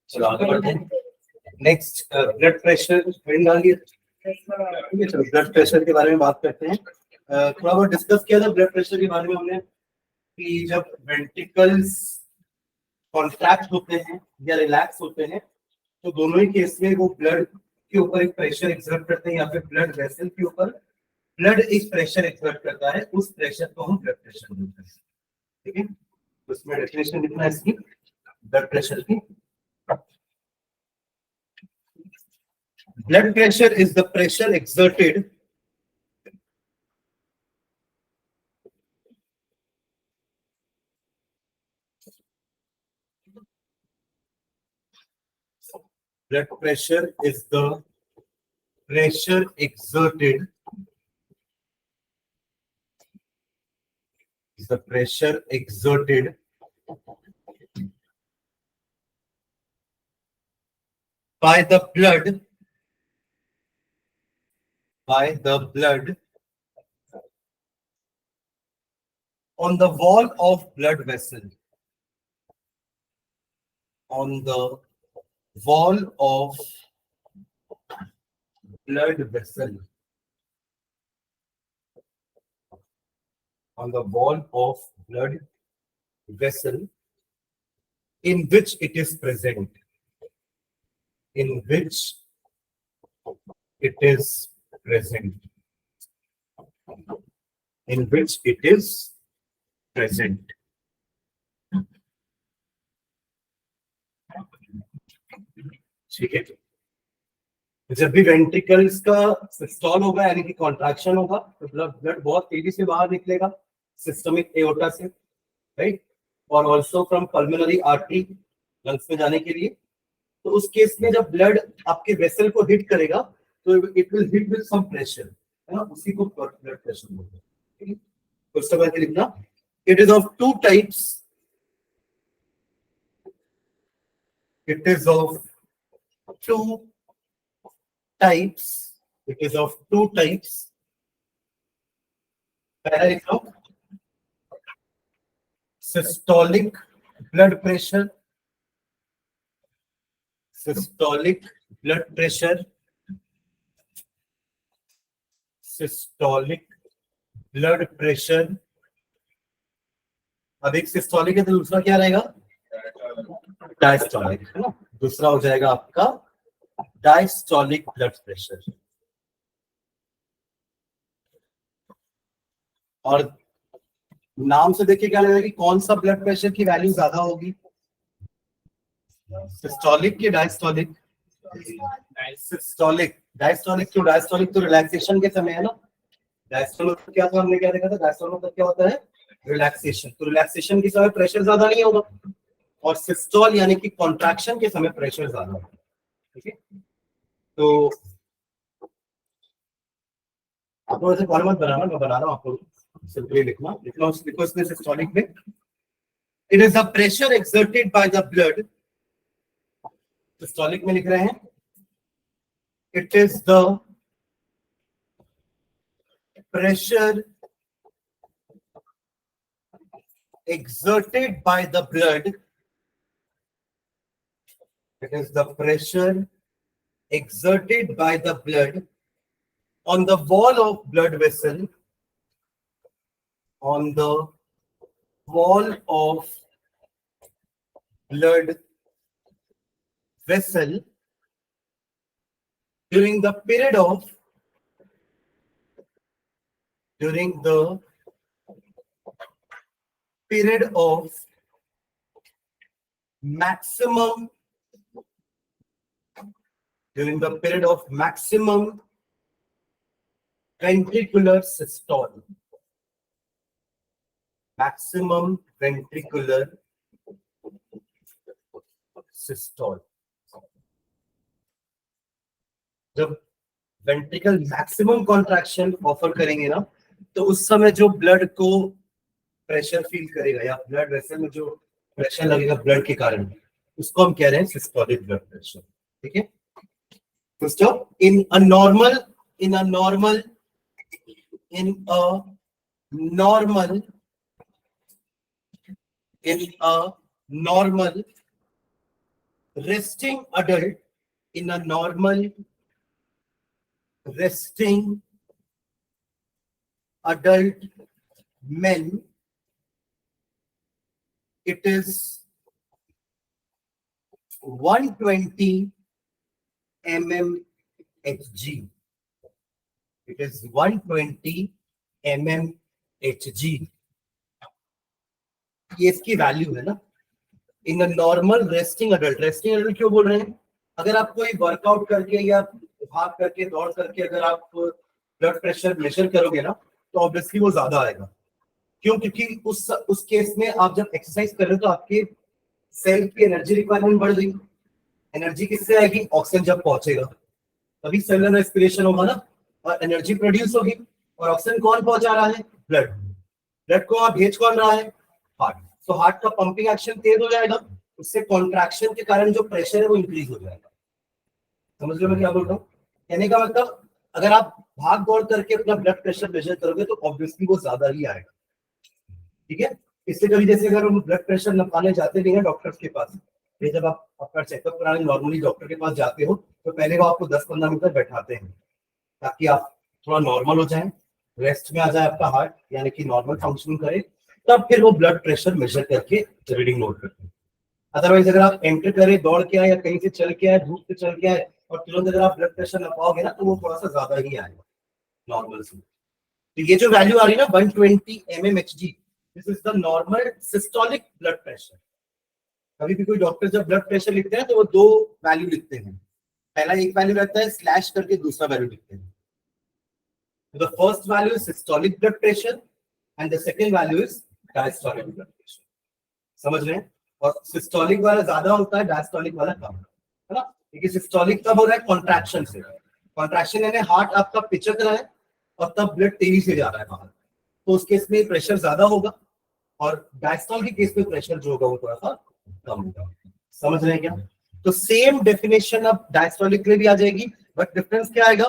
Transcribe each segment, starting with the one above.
चलो आगे बढ़ते हैं। नेक्स्ट ब्लड प्रेशर डालिए। चलो ब्लड प्रेशर के बारे में बात करते हैं। थोड़ा बहुत डिस्कस किया था ब्लड प्रेशर के बारे में हमने कि जब वेंट्रिकल्स कॉन्ट्रैक्ट होते हैं या रिलैक्स होते हैं तो दोनों ही केस में वो ब्लड के ऊपर एक प्रेशर एक्सर्ट करते हैं या फिर ब्लड वेसल के ऊपर ब्लड एक प्रेशर एक्सर्ट करता है, उस प्रेशर को हम ब्लड प्रेशर बोलते हैं। ठीक है, उसमें डेफिनेशन लिखना है इसकी ब्लड प्रेशर की। Blood pressure is the pressure exerted blood pressure is the pressure exerted by the blood on the wall of blood vessel, on the wall of blood vessel, on the wall of blood vessel in which it is present, in which it is present, in which it is present. ठीक है, जब भी ventricles का systole होगा यानी कि contraction होगा तो ब्लड बहुत तेजी से बाहर निकलेगा सिस्टमिक एओर्टा से, राइट, और also from pulmonary artery lungs में जाने के लिए। तो उस केस में जब ब्लड आपके वेसल को हिट करेगा तो it will hit with some pressure, है ना, उसी को ब्लड प्रेशर बोलते हैं। ठीक है, तो उसके बाद लिखना it is of two types, it is of two types. It is of two types. पहला लिख लो systolic blood pressure, systolic blood pressure, systolic blood pressure। अब एक सिस्टोलिक है तो दूसरा क्या रहेगा, डायस्टोलिक, है ना। दूसरा हो जाएगा आपका डायस्टोलिक ब्लड प्रेशर। और नाम से देखिए क्या लगेगा कि कौन सा ब्लड प्रेशर की वैल्यू ज्यादा होगी, सिस्टोलिक की डायस्टोलिक? सिस्टोलिक। डायस्टोलिक क्यों? डायस्टोलिक तो रिलैक्सेशन के समय है ना। डायस्टोलिक क्या था, हमने क्या देखा था, डायस्टोलिक मतलब क्या होता है, रिलैक्सेशन। तो रिलैक्सेशन के समय प्रेशर ज्यादा नहीं होगा और सिस्टोल यानी कि कॉन्ट्रैक्शन के समय प्रेशर ज्यादा होगा। ठीक है, तो आप लोग ऐसे कॉलम मत बनाना, मैं बना रहा हूं, आपको सिंपली लिखना लिखो इसमें सिस्टोलिक में it is the pressure exerted by the blood. Systolic में लिख रहे हैं it is the pressure exerted by the blood, it is the pressure exerted by the blood on the wall of blood vessel, on the wall of blood vessel during the period of maximum ventricular systole, maximum ventricular systole। जब ventricle maximum contraction offer करेंगे ना तो उस समय जो blood को pressure feel करेगा या ब्लड वेसल में जो प्रेशर लगेगा ब्लड के कारण, उसको हम कह रहे हैं सिस्टोलिक ब्लड प्रेशर। ठीक है, तो in a normal normal resting adult, in a normal resting adult men, it is 120 mmHg. It is 120 mmHg. ये इसकी वैल्यू है ना, in normal resting adult. Resting adult क्यों बोल रहे हैं? अगर आप कोई वर्कआउट करके या भाग करके दौड़ करके अगर आप ब्लड प्रेशर मेजर करोगे ना, तो ऑब्वियसली वो ज्यादा आएगा। क्यों? क्योंकि उस केस में आप जब एक्सरसाइज कर रहे हो तो आपके सेल की एनर्जी रिक्वायरमेंट बढ़ गई। एनर्जी किससे आएगी? ऑक्सीजन जब पहुंचेगा तभी सेलुलर रेस्पिरेशन होगा ना, और एनर्जी प्रोड्यूस होगी। और ऑक्सीजन कौन पहुंचा रहा है? ब्लड। ब्लड को आप भेज कौन रहा है? हार्ट। तो हार्ट का पंपिंग एक्शन तेज हो जाएगा, उससे कॉन्ट्रैक्शन के कारण जो प्रेशर है वो इंक्रीज हो जाएगा। समझ लो मैं क्या बोल रहा हूँ? कहने का मतलब अगर आप भाग दौड़ करके अपना ब्लड प्रेशर मेजर करोगे तो ऑब्वियसली वो ज्यादा ही आएगा। ठीक है? इससे कभी जैसे अगर हम ब्लड प्रेशर नपाने जाते नहीं है डॉक्टर्स के पास, ये जब आप अपना चेकअप कराने नॉर्मली डॉक्टर के पास जाते हो तो पहले वो आपको 10-15 मिनट तक बैठाते हैं ताकि आप थोड़ा नॉर्मल हो जाए, रेस्ट में आ जाए आपका हार्ट, यानी कि नॉर्मल फंक्शनिंग करे, तब फिर वो ब्लड प्रेशर मेजर करके रीडिंग नोट करते हैं। अदरवाइज अगर आप एंटर करे, दौड़ के आए या कहीं से चल के आए, धूप से चल के आए और तुरंत अगर आप ब्लड प्रेशर नपाओगे ना तो वो थोड़ा सा ज्यादा ही आएगा नॉर्मल से। तो ये जो वैल्यू आ रही है ना 120 mmHg, this is the normal systolic blood pressure. कभी भी कोई डॉक्टर जब ब्लड प्रेशर लिखते हैं तो वो दो वैल्यू लिखते हैं। पहला एक वैल्यू रहता है स्लैश करके दूसरा वैल्यू लिखते हैं। The first value is systolic blood pressure and the second value is diastolic blood pressure. समझ रहे हैं? और सिस्टोलिक वाला ज्यादा होता है, डायस्टोलिक वाला कम, है ना? क्योंकि सिस्टोलिक कब हो रहा है? कॉन्ट्रैक्शन से। कॉन्ट्रैक्शन यानी हार्ट आपका पिचक रहा है और तब ब्लड तेजी से जा रहा है बाहर, तो उस केस में प्रेशर ज्यादा होगा, और डायस्टोल के केस में प्रेशर जो होगा वो थोड़ा सा कम होगा। समझ रहे हैं क्या? तो सेम डेफिनेशन अब डायस्टोलिक में भी आ जाएगी, बट डिफरेंस क्या आएगा?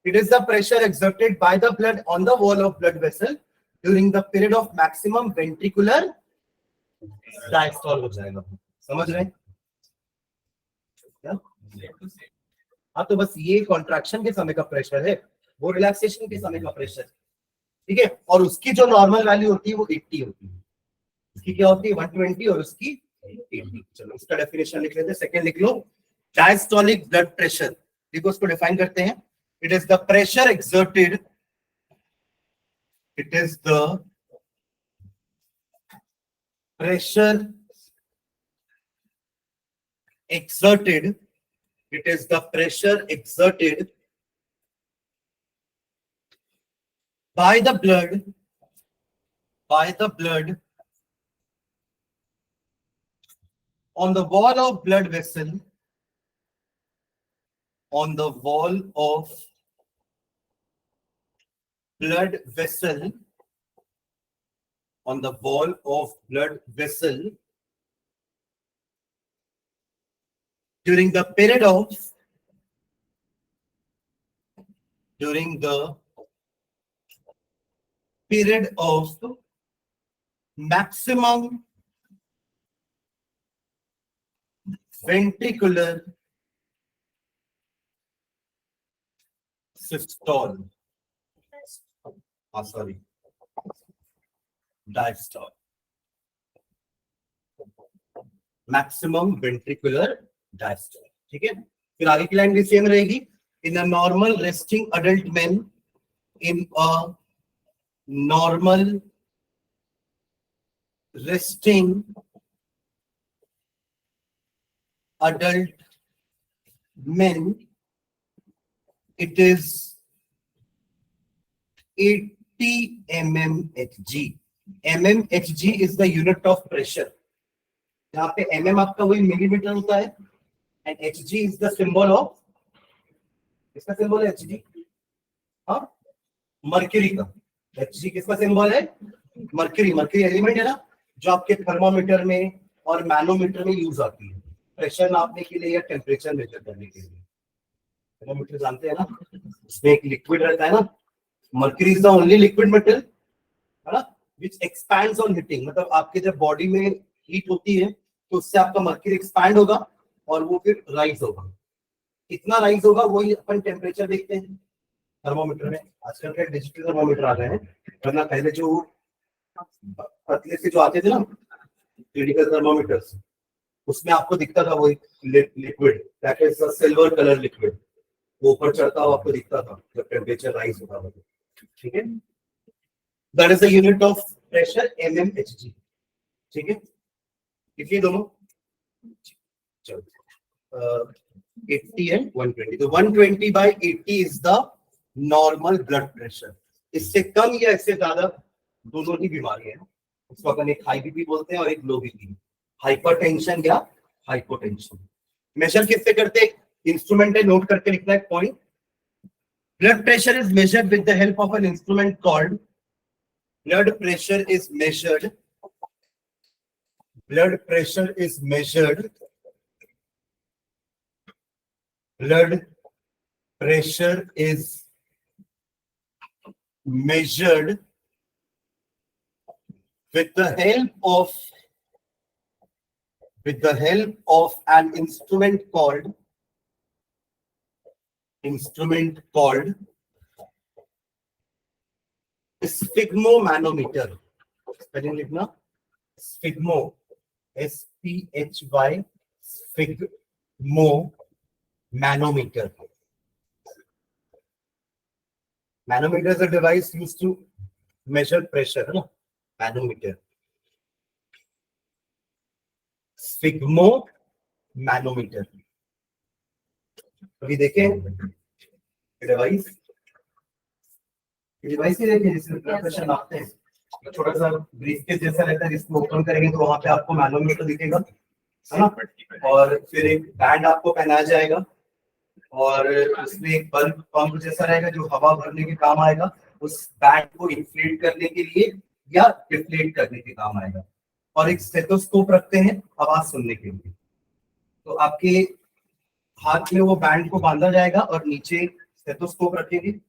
It is the pressure exerted by the blood on the wall of blood vessel during the period of maximum ventricular diastole हो जाएगा। समझ रहे हैं क्या? हाँ, तो बस ये कॉन्ट्रैक्शन के समय का प्रेशर है, वो रिलैक्सेशन के समय का प्रेशर। ठीक है? और उसकी जो नॉर्मल वैल्यू होती है वो 80 होती है। इसकी क्या होती है? 120 और उसकी 80। चलो उसका डेफिनेशन लिख लेते हैं। सेकंड लिख लो, डायस्टोलिक ब्लड प्रेशर। देखो उसको डिफाइन करते हैं। It is the pressure exerted, it is the pressure exerted, it is the pressure exerted by the blood on the wall of blood vessel, on the wall of blood vessel, on the wall of blood vessel during the period of maximum ventricular systole, diastole, maximum ventricular diastole. ठीक है? फिर आगे की line भी same रहेगी। In a normal resting adult man, in a normal resting adult man, it is 80 mmHg. mmHg is the unit of pressure. यहाँ पे mm आपका वही मिलीमीटर होता है, and Hg is the symbol of, किसका symbol है Hg? हाँ, mercury का। Hg किसका सिंबल है? मर्क्यूरी। मर्क्यूरी एलिमेंट है ना, जो आपके थर्मामीटर में और मैनोमीटर में यूज आती है प्रेशर नापने के लिए या टेम्परेचर मेजर करने के लिए। थर्मामीटर जानते हैं ना, उसमें एक लिक्विड रहता है ना, mercury is the only liquid metal, है ना, व्हिच एक्सपैंड्स ऑन हीटिंग। मतलब आपके जब बॉडी में हीट होती है तो उससे आपका मर्क्यूरी एक्सपैंड होगा और वो फिर राइज होगा। कितना राइज होगा वही अपन टेम्परेचर देखते हैं थर्मोमीटर में। आजकल के डिजिटल थर्मोमीटर आ गए हैं, वरना पहले जो पतले से जो आते थे ना क्लिनिकल थर्मोमीटर्स, उसमें आपको दिखता था वो एक liquid, that is a silver colour liquid, वो ऊपर चढ़ता हुआ आपको दिखता था जब टेम्परेचर राइज होता था। ठीक है, that is the unit of pressure mmHg। ठीक है, कितनी दोनों, चलो 80 एंड 120, तो 120/80 is the normal blood pressure. इससे कम या इससे ज्यादा दोनों ही बीमारियां हैं, उसको अपन एक हाई बीपी बोलते हैं और एक लो बीपी, हाइपरटेंशन या हाइपोटेंशन। मेजर किससे करते हैं, इंस्ट्रूमेंट है, नोट करके लिखना है point. Blood pressure is measured with the help of an instrument called, blood pressure is measured, blood pressure is measured, blood pressure is measured with the help of an instrument called sphygmomanometer। Spelling लिखना, sphygmo, SPHY, sphygmomanometer। Manometer is a device used to measure pressure, है ना, manometer, sphygmomanometer। अभी देखें device, device ही देखें जिसमें blood pressure नापते हैं, छोटा सा ब्रीफकेस जैसा रहता है, जिसको ओपन करेंगे तो वहां पे आपको मैनोमीटर दिखेगा, है ना, और फिर एक बैंड आपको पहनाया जाएगा और उसमें एक बल्ब पंप जैसा रहेगा जो हवा भरने के काम आएगा, उस बैंड को इन्फ्लेट करने के लिए या डिफ्लेट करने के काम आएगा, और एक स्टेथोस्कोप रखते हैं आवाज सुनने के लिए। तो आपके हाथ में वो बैंड को बांधा जाएगा और नीचे स्टेथोस्कोप रखेंगे, है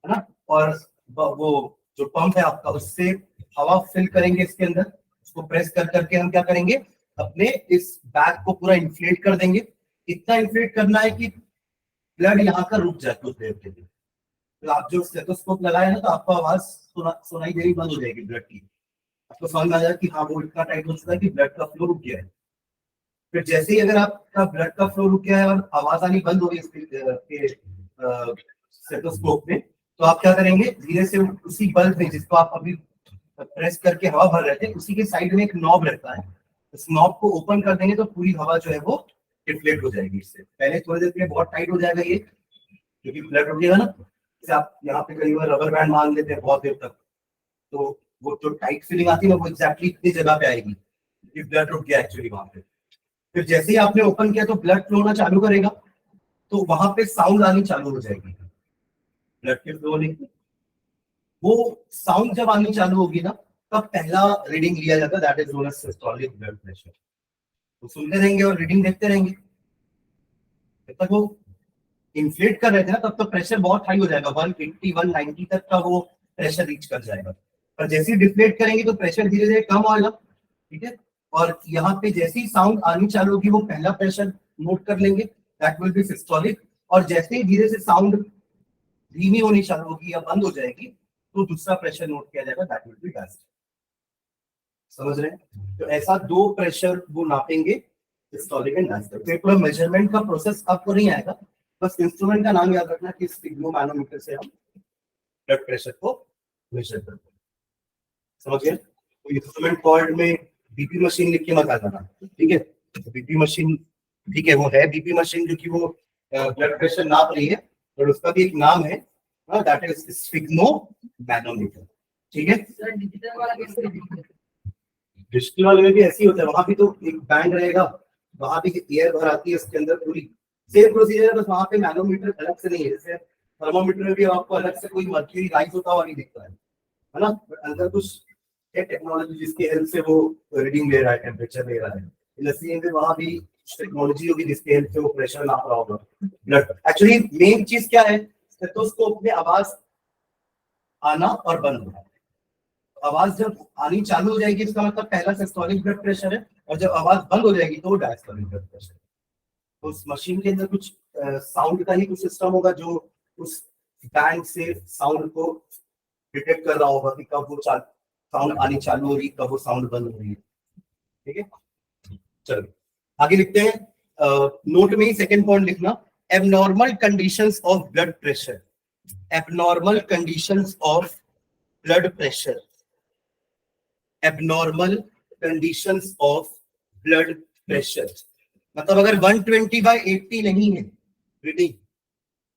ना, और वो जो पंप है आपका उससे हवा फिल करेंगे इसके अंदर, उसको प्रेस कर करके हम क्या करेंगे, अपने इस बैग को पूरा इन्फ्लेट कर देंगे। इतना इन्फ्लेट करना है कि ब्लड यहाँ का रुक जाए कुछ देर के लिए। तो आप जो स्टेथोस्कोप लगाए ना तो आपको आवाज सुनाई देनी बंद हो जाएगी ब्लड की, आपको समझ में आ जाएगा कि हाँ वो इतना टाइट हो चुका है कि ब्लड का फ्लो रुक गया है। फिर जैसे ही अगर आपका ब्लड का फ्लो रुक गया है और आवाज आनी बंद हो गई इसके स्टेथोस्कोप में, तो आप क्या करेंगे, धीरे से उसी बल्ब में जिसको आप अभी प्रेस करके हवा भर रहे थे उसी के साइड में एक नॉब रहता है, उस नॉब को ओपन कर देंगे तो पूरी हवा जो है वो डिफ्लेट हो जाएगी। इससे पहले थोड़ी देर के लिए बहुत टाइट हो जाएगा ये, क्योंकि ब्लड रुकेगा ना, जैसे आप यहाँ पे कई बार रबर बैंड मान लेते हैं बहुत देर तक, तो वो जो टाइट फीलिंग आती है ना वो एग्जैक्टली इतनी जगह पे आएगी कि ब्लड रुक गया एक्चुअली वहां पे। फिर जैसे ही आपने ओपन किया तो ब्लड फ्लो होना चालू करेगा, तो वहां पे साउंड आनी चालू हो जाएगी ब्लड के फ्लो होने की। वो साउंड जब आनी चालू होगी ना तब पहला रीडिंग लिया जाता है, that is known as systolic blood pressure. तो सुनते रहेंगे और रीडिंग देखते रहेंगे, जब तक वो इन्फ्लेट कर रहे थे ना तब तक प्रेशर बहुत हाई हो जाएगा, 180 190 तक का वो प्रेशर रीच कर जाएगा। पर जैसे ही डिफ्लेट करेंगे तो प्रेशर धीरे धीरे कम होगा, ठीक है, और यहाँ पे जैसे ही साउंड आनी चालू होगी वो पहला प्रेशर नोट कर लेंगे, दैट विल बी सिस्टोलिक, और जैसे ही धीरे से साउंड धीमी होनी चालू होगी या बंद हो जाएगी तो दूसरा प्रेशर नोट किया जाएगा, दैट विल बी डायस्टोलिक। समझ रहे हैं? तो ऐसा दो प्रेशर वो नापेंगे, सिस्टोलिक एंड डायस्टोलिक। तो पूरा मेजरमेंट का प्रोसेस आपको नहीं आएगा, बस इंस्ट्रूमेंट का नाम याद रखना कि स्फिग्मोमैनोमीटर से हम ब्लड प्रेशर को मेजर करते हैं। समझ गए? तो इंस्ट्रूमेंट कॉल्ड में बीपी मशीन लिख के मत आ जाना, ठीक है? तो बीपी मशीन, ठीक है, वो है बीपी मशीन जो कि वो ब्लड प्रेशर नाप रही है, और उसका भी एक नाम है, दैट इज स्फिग्मोमैनोमीटर, ठीक है? डिजिटल वाले में भी ऐसे ही होता है, वहां भी तो एक बैंड रहेगा, वहां भी एयर भर आती है इसके अंदर, पूरी सेम प्रोसीजर है, बस वहां पे मैनोमीटर अलग से नहीं है। जैसे थर्मोमीटर में भी आपको अलग से कोई मर्क्यूरी राइज होता हुआ नहीं दिखता है ना, अंदर कुछ टेक्नोलॉजी जिसकी हेल्प से वो रीडिंग ले रहा है, टेम्परेचर ले रहा है, इसलिए भी वहां भी टेक्नोलॉजी होगी जिसकी हेल्प से वो प्रेशर नाप रहा होगा ब्लड। एक्चुअली मेन चीज क्या है, स्टेथोस्कोप में आवाज आना और बंद होना। आवाज जब आनी चालू हो जाएगी इसका मतलब पहला सिस्टोलिक ब्लड प्रेशर है, और जब आवाज बंद हो जाएगी तो वो डायस्टोलिक ब्लड प्रेशर। तो उस मशीन के अंदर कुछ साउंड का ही कुछ सिस्टम होगा जो उस बैंड से साउंड को डिटेक्ट कर रहा होगा कि कब वो साउंड आनी चालू हो रही, कब वो साउंड बंद हो रही है। ठीक है, चलो आगे लिखते हैं। नोट में ही सेकंड पॉइंट लिखना, abnormal conditions of blood pressure. Abnormal conditions of blood pressure, abnormal conditions of blood pressure मतलब अगर 120/80 नहीं है रीडिंग,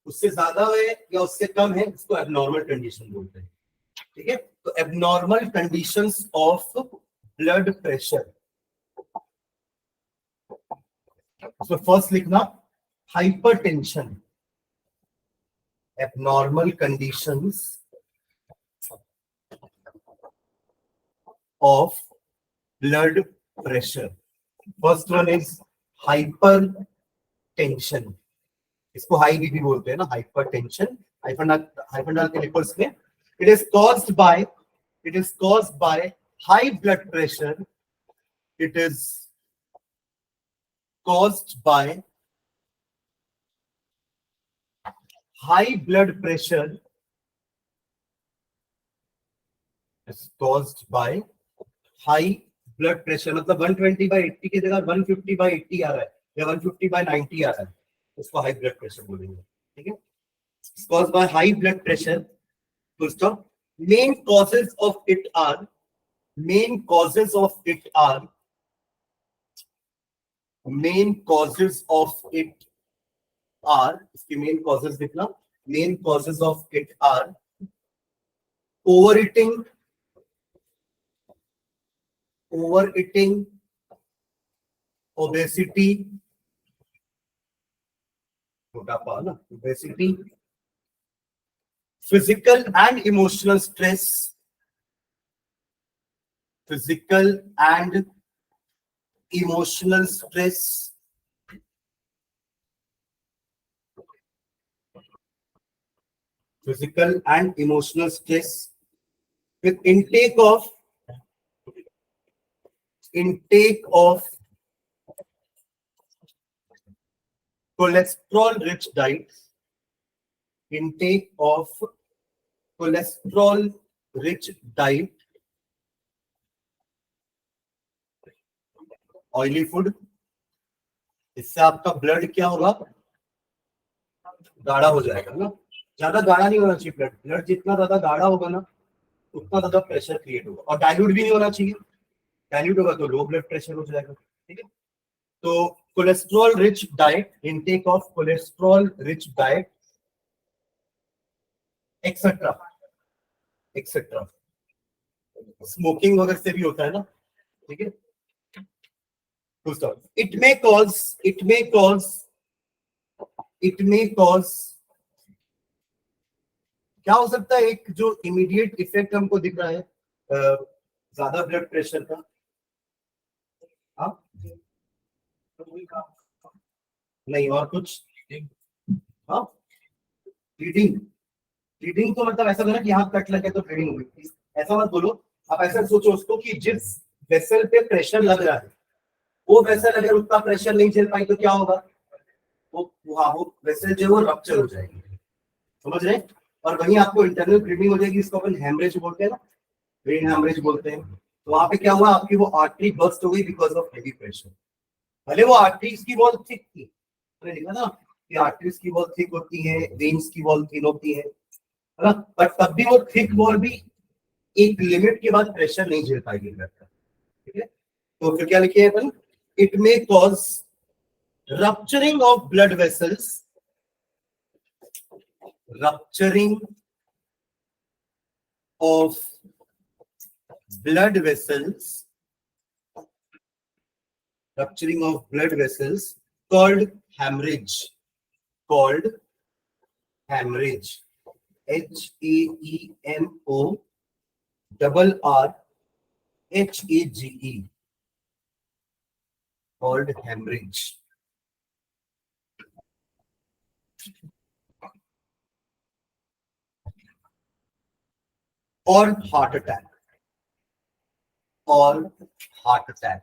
उससे ज्यादा है या उससे कम है, उसको एबनॉर्मल कंडीशन बोलते हैं। ठीक है, तो abnormal conditions of blood pressure, उसमें फर्स्ट लिखना hypertension. Abnormal conditions of blood pressure, first one is hyper tension. इसको हाई बीपी बोलते हैं ना, हाइपर टेंशन। हाइफन डाल के लिखो इसमें। It is caused by high blood pressure. It is caused by high blood pressure, is caused by high blood pressure मतलब 120/80 की जगह 150/80 आ रहा है या 150/90 आ रहा है, उसको हाई ब्लड प्रेशर बोलेंगे। ठीक है, caused by high blood pressure, full stop. Main causes of it are, main causes of it are, main causes of it are, इसकी main causes लिखना, main causes of it are overeating, obesity, मोटापा ना, obesity, physical and emotional stress, physical and emotional stress, physical and emotional stress with intake of cholesterol rich diet, intake of cholesterol rich diet, oily food, इससे आपका blood क्या होगा, गाढ़ा हो जाएगा ना। ज्यादा गाढ़ा नहीं होना चाहिए ब्लड, ब्लड जितना ज्यादा गाढ़ा होगा ना उतना ज्यादा प्रेशर क्रिएट होगा, और डाइल्यूट भी नहीं होना चाहिए, डाइल्यूट होगा तो लो ब्लड प्रेशर हो जाएगा। ठीक है, तो cholesterol rich diet, intake of cholesterol rich diet etcetera etcetera. Smoking वगैरह से भी होता है ना। ठीक है, इट मे कॉज क्या हो सकता है, एक जो इमीडिएट इफेक्ट हमको दिख रहा है ज्यादा ब्लड प्रेशर का, नहीं और कुछ, हाँ ब्लीडिंग, ब्लीडिंग तो मतलब ऐसा ना कि यहाँ कट लगे तो ब्लीडिंग होगी, ऐसा मत बोलो। आप ऐसा सोचो उसको कि जिस वेसल पे प्रेशर लग रहा है वो वेसल अगर उतना प्रेशर नहीं झेल पाई तो क्या होगा, वो वेसल जो है वो रप्चर हो जाएगी, समझ रहे हैं। और वहीं आपको इंटरनल ब्लीडिंग हो जाएगी, इसको अपन हेमरेज बोलते हैं ना, ब्रेन हेमरेज बोलते हैं। तो वहां पे क्या हुआ, आपकी वो आर्टरी बर्स्ट हो गई बिकॉज ऑफ हेवी प्रेशर। भले वो आर्टरीज की वॉल थिक थी, मैंने लिखा ना कि आर्टरीज की वॉल थिक होती है, वेन्स की वॉल थिन होती है ना, बट तब भी वो थिक वॉल भी एक लिमिट के बाद प्रेशर नहीं झेल पाएगी ब्लड का। ठीक है, तो फिर क्या लिखे अपन, it may cause rupturing of blood vessels, rupturing of blood vessels, rupturing of blood vessels called hemorrhage, called hemorrhage, HAEMORRHAGE, called hemorrhage। और हार्ट अटैक, और हार्ट अटैक,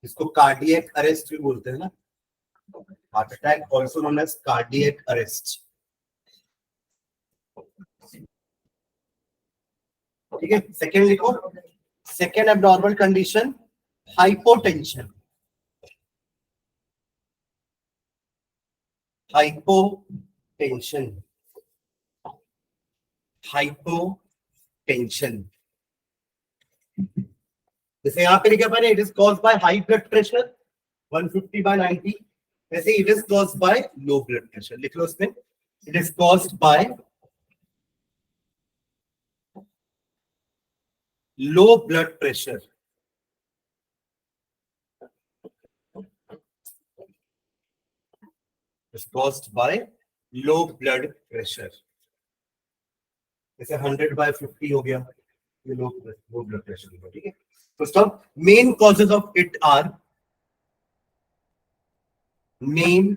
इसको कार्डियक अरेस्ट भी बोलते हैं ना, heart attack also known as cardiac arrest. ठीक है, second लिखो। Second abnormal condition hypotension. Hypotension, hypotension जैसे यहाँ पे लिखा मैंने, it is caused by high blood pressure 150/90, वैसे it is caused by low blood pressure. लिख लो उसमें, it is caused by low blood pressure. Is caused by low blood pressure. जैसे 100/50 हो गया, ये लो ब्लड प्रेशर होगा। ठीक है, तो stop. Main causes of it are, main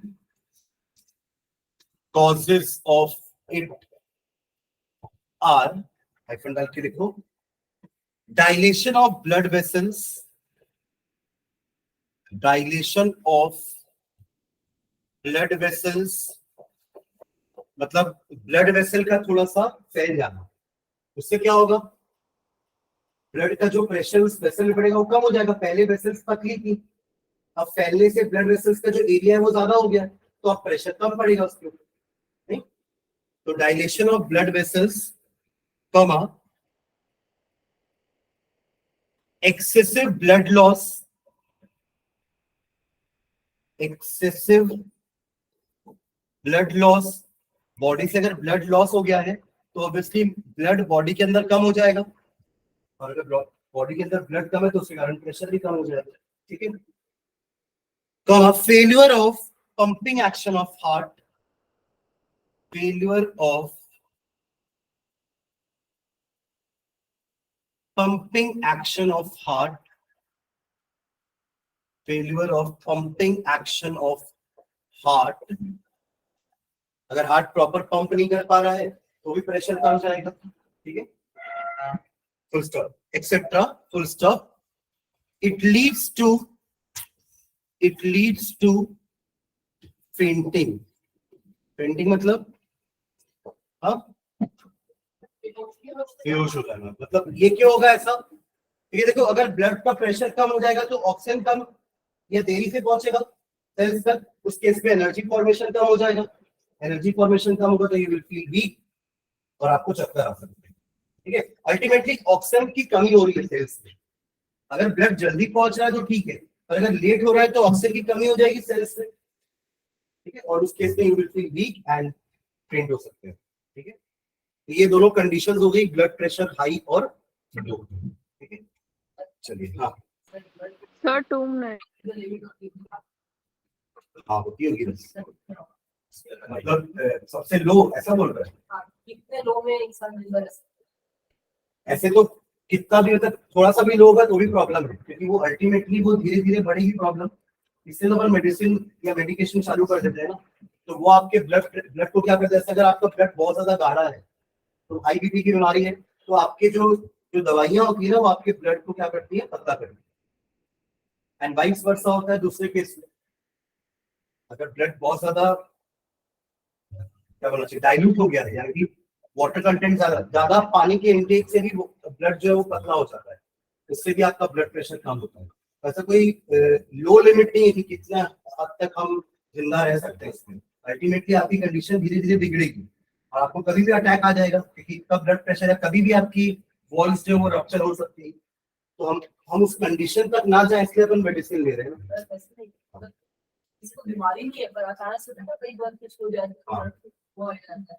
causes of it are, hyphen डाल के लिखो, dilation of blood vessels, dilation of blood vessels मतलब ब्लड वेसल का थोड़ा सा फैल जाना। उससे क्या होगा, ब्लड का जो प्रेशर उस वेसल में पड़ेगा वो कम हो जाएगा। पहले वेसल्स पतली थी, अब फैलने से ब्लड वेसल्स का जो एरिया है वो ज्यादा हो गया, तो अब प्रेशर कम पड़ेगा उसके ऊपर। तो dilation of blood vessels, comma, excessive blood loss, excessive blood loss, body से अगर ब्लड लॉस हो गया है तो ऑब्वियसली ब्लड बॉडी के अंदर कम हो जाएगा, और अगर बॉडी के अंदर ब्लड कम है तो उसके कारण प्रेशर भी कम हो जाएगा। ठीक है, comma, failure of pumping action of heart, failure of pumping action of heart, failure of pumping action of heart। अगर हार्ट प्रॉपर पंप नहीं कर पा रहा है तो भी प्रेशर कम जाएगा। ठीक है, full stop, etcetera, full stop. It leads to fainting. Fainting मतलब बेहोश हो जाना। मतलब ये क्यों होगा ऐसा? ये देखो, अगर ब्लड का प्रेशर कम हो जाएगा तो ऑक्सीजन कम या देरी से पहुंचेगा सेल्स तक, उस केस में एनर्जी फॉर्मेशन कम हो जाएगा। एनर्जी फॉर्मेशन कम होगा तो यू विल फील वीक और आपको चक्कर आ सकते हैं। ठीक है, अल्टीमेटली ऑक्सीजन की कमी हो रही है सेल्स में। अगर ब्लड जल्दी पहुंच रहा है तो ठीक है, पर अगर लेट हो रहा है तो ऑक्सीजन की कमी हो जाएगी सेल्स में। ठीक है, और उस केस में you will feel weak and faint हो सकते हैं। ठीक है, ये दोनों कंडीशंस हो गई, ब्लड प्रेशर हाई और लो। ठीक है, चलिए। हाँ सर, 2 मिनट। हाँ, होती होगी मतलब सबसे लो ऐसा बोल रहा है। कितने लो में इंसान जिंदा रह सकता है? ऐसे तो कितना भी मतलब थोड़ा सा भी लो होगा तो भी प्रॉब्लम है, क्योंकि वो अल्टीमेटली वो धीरे धीरे बढ़ेगी प्रॉब्लम। इससे तो अपन मेडिसिन या मेडिकेशन चालू कर देते हैं ना, तो वो आपके ब्लड को क्या करता है। अगर आपका ब्लड बहुत ज्यादा गाढ़ा है, तो हाई बीपी की बीमारी है, तो आपके जो दवाइयां होती है ना वो आपके ब्लड को क्या करती है, पतला करती है। एंड वाइस वर्सा होता है दूसरे केस में। अगर ब्लड बहुत ज्यादा क्या बोलना चाहिए, डाइल्यूट हो गया है, यानी कि वाटर कंटेंट ज्यादा पानी के इनटेक से भी ब्लड जो है वो पतला हो जाता है, उससे भी आपका ब्लड प्रेशर कम होता है। ऐसा कोई लो लिमिट नहीं है कि कितना हद तक हम जिंदा रह सकते हैं इसमें। अल्टीमेटली आपकी कंडीशन धीरे धीरे बिगड़ेगी और आपको कभी भी अटैक आ जाएगा, क्योंकि इतना ब्लड प्रेशर है, कभी भी आपकी वॉल्स जो वो रप्चर हो सकती है। तो हम उस कंडीशन तक ना जाए इसलिए अपन मेडिसिन ले रहे हैं। इसको बीमारी नहीं है, पर अचानक से कई बार कुछ हो जाए वो हो जाता है।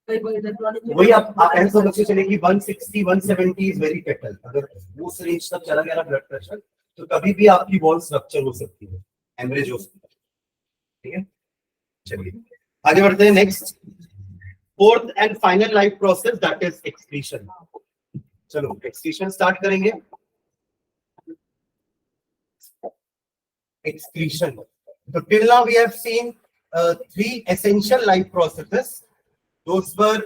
वही आप ऐसे समझ के चलिए कि 160 170 इज वेरी फेटल। अगर वो रेंज तक चला गया ब्लड प्रेशर तो कभी भी आपकी वॉल्स रप्चर हो सकती है, हेमरेज हो सकती है। ठीक है, चलिए आगे बढ़ते हैं। Next, fourth and final life process, that is excretion. चलो एक्सक्रीशन स्टार्ट करेंगे। Excretion. So till now we have seen 3 essential life processes. Those were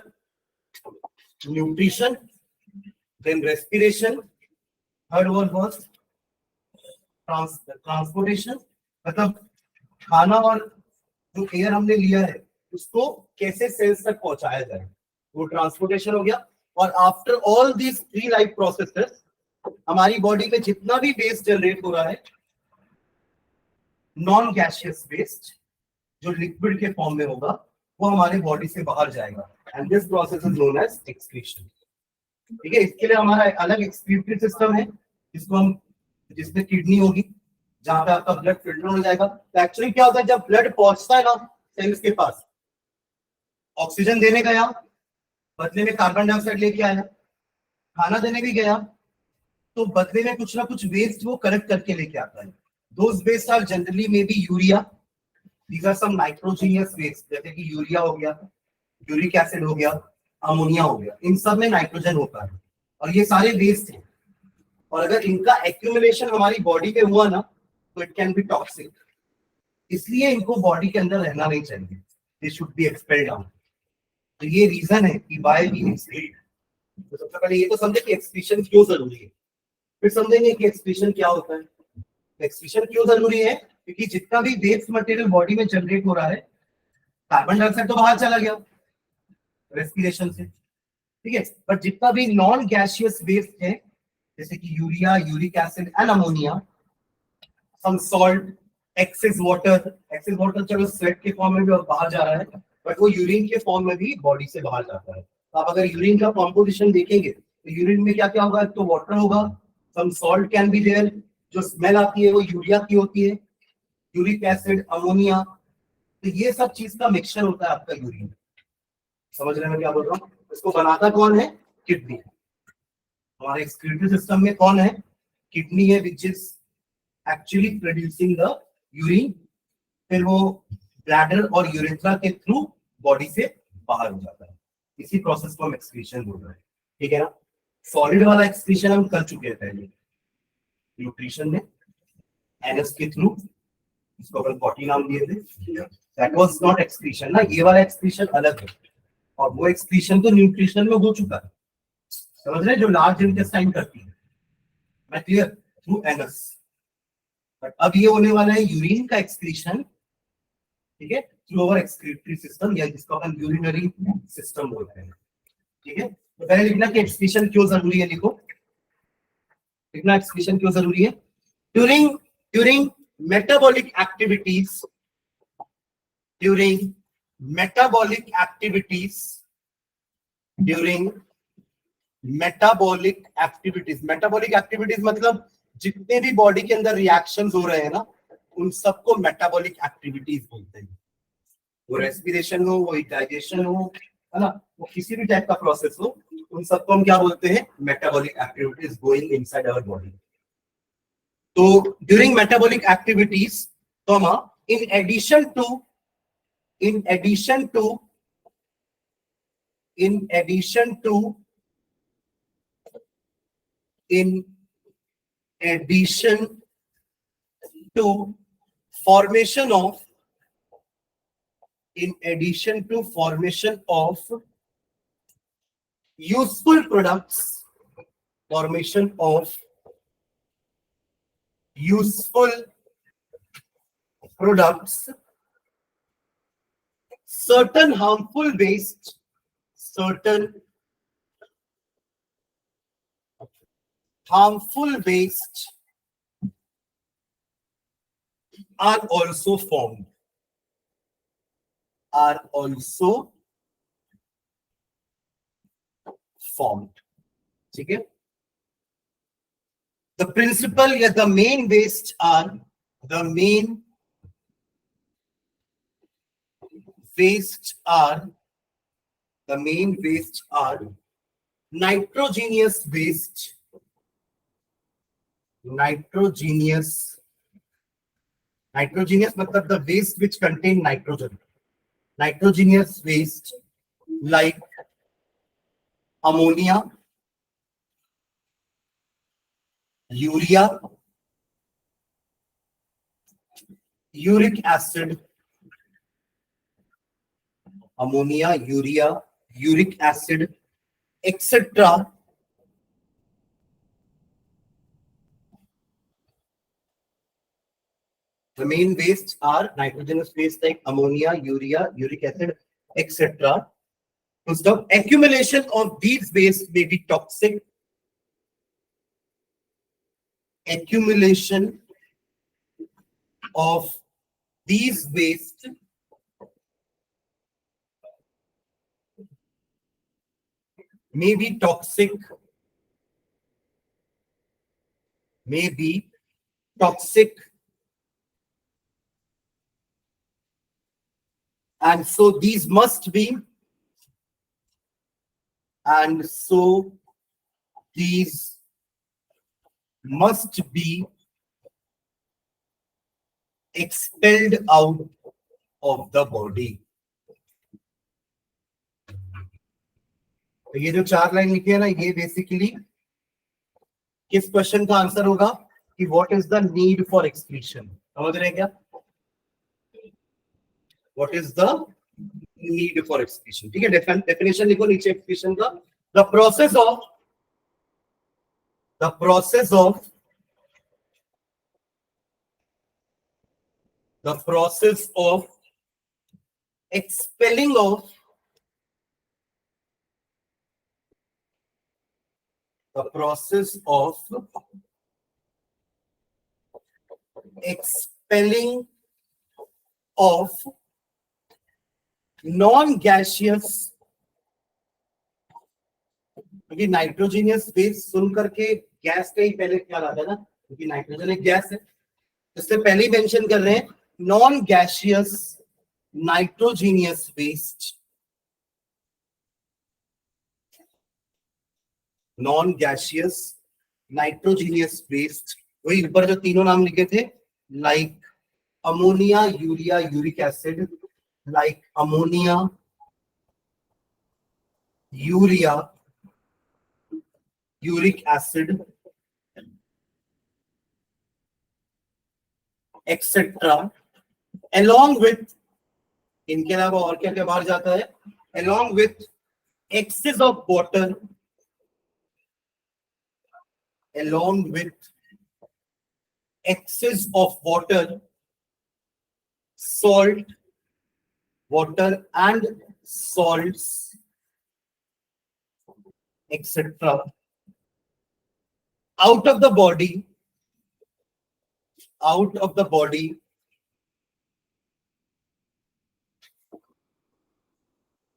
nutrition, then respiration, third one was transportation मतलब खाना और जो एयर हमने लिया है उसको कैसे सेल्स तक पहुंचाया जाए, वो ट्रांसपोर्टेशन हो गया। और after all these 3 life processes हमारी बॉडी में जितना भी वेस्ट जनरेट हो रहा है, नॉन गैसियस वेस्ट जो लिक्विड के फॉर्म में होगा, वो हमारे बॉडी से बाहर जाएगा and this process is known as excretion. ठीक है, इसके लिए हमारा एक अलग एक्सक्रीटरी सिस्टम है जिसको हम, जिसमें किडनी होगी जहां पे आपका ब्लड फिल्टर हो जाएगा। तो एक्चुअली क्या होता है, जब ब्लड पहुंचता है ना सेल्स के पास, ऑक्सीजन देने गया, बदले में कार्बन डाइऑक्साइड लेके आया, खाना देने भी गया, तो बदले में कुछ ना कुछ वेस्ट वो कलेक्ट करके लेके आता है। Those waste are generally may be urea, these are some nitrogenous waste, जैसे कि यूरिया हो गया, यूरिक एसिड हो गया, अमोनिया हो गया, इन सब में नाइट्रोजन होता है और ये सारे वेस्ट हैं। और अगर इनका एक्यूमुलेशन हमारी बॉडी में हुआ ना तो इट कैन बी टॉक्सिक, इसलिए इनको बॉडी के अंदर रहना नहीं चाहिए, they should be expelled out. तो ये रीजन है कि व्हाई वी एक्सक्रीट। तो सबसे पहले ये तो समझे कि एक्सक्रीशन क्यों जरूरी है, फिर समझेंगे कि एक्सक्रीशन क्या होता है। एक्सक्रीशन क्यों जरूरी है, क्योंकि जितना भी वेस्ट मटेरियल बॉडी में जनरेट हो रहा है, कार्बन डाइऑक्साइड तो बाहर चला गया रेस्पिरेशन से, ठीक है, बट जितना भी नॉन गैसियस वेस्ट है जैसे कि urea, uric acid and ammonia, some salt, excess water चलो स्वेट के फॉर्म में भी बाहर जा रहा है, बट वो यूरिन के फॉर्म में भी बॉडी से बाहर जाता है। तो आप अगर यूरिन का कॉम्पोजिशन देखेंगे तो यूरिन में क्या क्या होगा, तो वाटर होगा, some salt can be there, जो स्मेल आती है वो यूरिया की होती है, यूरिक एसिड, अमोनिया, तो ये सब चीज का मिक्सचर होता है आपका यूरिन। समझ रहे हैं मैं क्या बोल रहा हूँ? इसको बनाता कौन है, किडनी। हमारे एक्सक्रीटरी सिस्टम में कौन है, किडनी है, which is actually producing the urine, फिर वो ब्लैडर और यूरेथ्रा के थ्रू बॉडी से बाहर हो जाता है। इसी प्रोसेस को हम एक्सक्रीशन बोल रहे हैं, ठीक है ना। सॉलिड वाला एक्सक्रीशन हम कर चुके हैं पहले न्यूट्रिशन में, एनएस के थ्रू, इसको अपन पॉटी नाम दिए थे, दैट वाज नॉट एक्सक्रीशन ना, ये वाला एक्सक्रीशन अलग है, और वो एक्सक्रीशन तो न्यूट्रिशन में हो चुका है, समझ रहे, जो लार्ज इंटेस्टाइन करती है, मैं क्लियर, थ्रू एनएस। बट अब ये होने वाला है यूरिन का एक्सक्रीशन, ठीक है, थ्रू अवर एक्सक्रीटरी सिस्टम, या जिसको अपन यूरिनरी सिस्टम बोलते हैं, ठीक है। तो पहले लिखना कि एक्सक्रीशन क्यों जरूरी है, लिखो, लिखना एक्सक्रीशन क्यों जरूरी है। During metabolic activities, during metabolic activities, during metabolic activities, metabolic activities मतलब जितने भी बॉडी के अंदर रिएक्शंस हो रहे हैं ना, उन सबको मेटाबॉलिक एक्टिविटीज बोलते हैं। वो रेस्पिरेशन हो, वो डाइजेशन हो, है ना, वो किसी भी टाइप का प्रोसेस हो, उन सबको हम क्या बोलते हैं, metabolic activities going inside our body. तो ड्यूरिंग मेटाबॉलिक एक्टिविटीज, तो हम in addition to in addition to formation of useful products, certain harmful waste are also formed, ठीक है। The principal या the main waste are nitrogenous waste, nitrogenous मतलब the waste which contain nitrogen, nitrogenous waste like ammonia, urea, uric acid, ammonia, urea, uric acid, etc. The main wastes are nitrogenous waste like ammonia, urea, uric acid, etc. To stop accumulation of these wastes may be toxic. Accumulation of these wastes may be toxic. May be toxic. And so these must be, and so these must be expelled out of the body. तो ये जो 4 line लिखी है ना, ये basically किस question का answer होगा कि what is the need for excretion? समझ रहे हैं क्या? What is the need for excretion? ठीक है, डेफिनेशन लिखो नीचे एक्सक्रीशन का। The process of expelling of the process of expelling of non-gaseous, क्योंकि नाइट्रोजीनियस वेस्ट सुन करके गैस का ही पहले ख्याल आता है ना, क्योंकि नाइट्रोजन एक गैस है, इससे पहले ही मेंशन कर रहे हैं non gaseous nitrogenous waste, non gaseous nitrogenous waste. वही ऊपर जो तीनों नाम लिखे थे, like ammonia, urea, uric acid, like ammonia, urea, uric acid, etcetera, along with, इनके अलावा और क्या क्या बाहर जाता है, along with excess of water, along with excess of water, salt, water and salts, etc. out of the body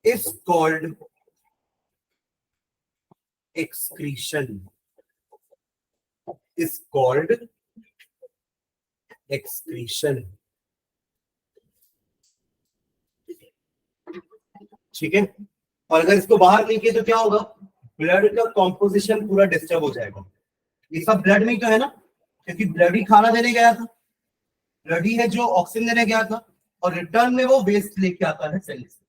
is called excretion. Is called excretion. ठीक है, और अगर इसको बाहर नहीं किए तो क्या होगा? ब्लड का कॉम्पोजिशन पूरा डिस्टर्ब हो जाएगा। ये सब ब्लड में ही तो है ना, क्योंकि ब्लड ही खाना देने गया था, ब्लड ही है जो ऑक्सीजन देने गया था, और रिटर्न में वो वेस्ट लेके आता है सेल से।